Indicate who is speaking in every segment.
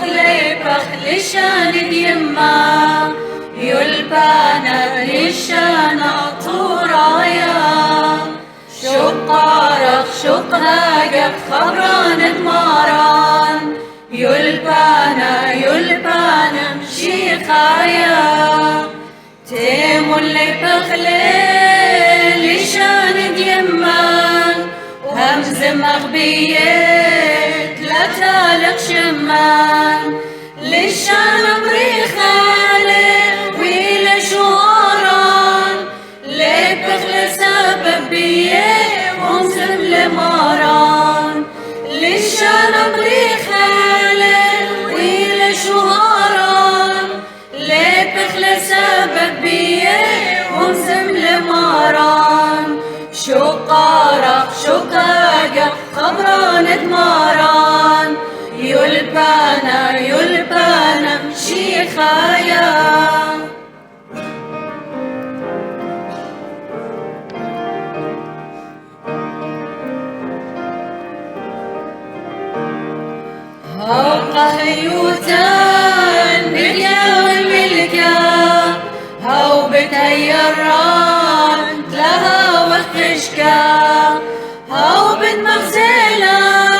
Speaker 1: شغلي بخلشان يما يلبانا لشانا طورايا شقارق شقها قد خبران دماران يلبانا مشي خايا تيمو اللي بخلي لشان يمان وهمز مغبية لا تالق شمان لشان مريخالي ويلا شواران لي بخلي سبب بيه ومزم لماران لشان مريخالي ويلا شواران لي بخلي سبب بيه ومزم لماران شقارق شقاقق خبران دماران يلبانا مشي خايا هوقه هيوتان باليا والملكا هو بتيران لها وخشكا هو بن مغزلان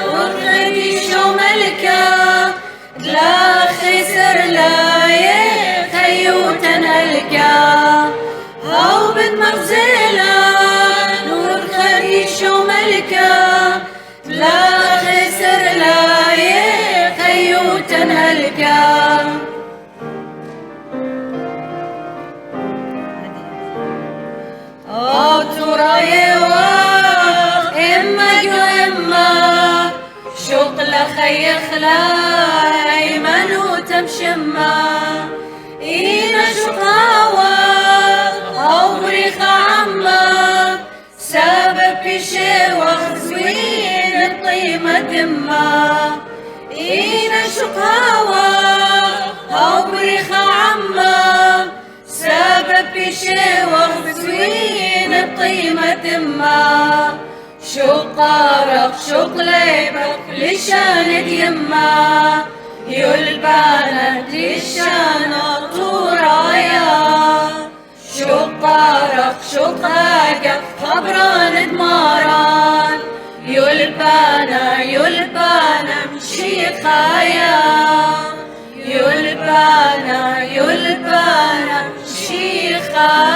Speaker 1: وخيش وملكا لا خسر لا يخيوتن هلكا هو بن مغزلان وخيش وملكا لا خسر لا يخيوتن هلكا تراي واخ إما شغل خيخلا أيمن وتمشما إينا شقاوة أو بريخة عما سبب بشي وخزوين الطيمة دما إينا شقاوة أو بريخة عما سبب بشي وخزوين الطيمة دما شقارق شغلي بخلشان يما يلبانا لشانا طورايا شقارق شقاقق خبران دماران يلبانا مشي خايا يلبانا مشي خايا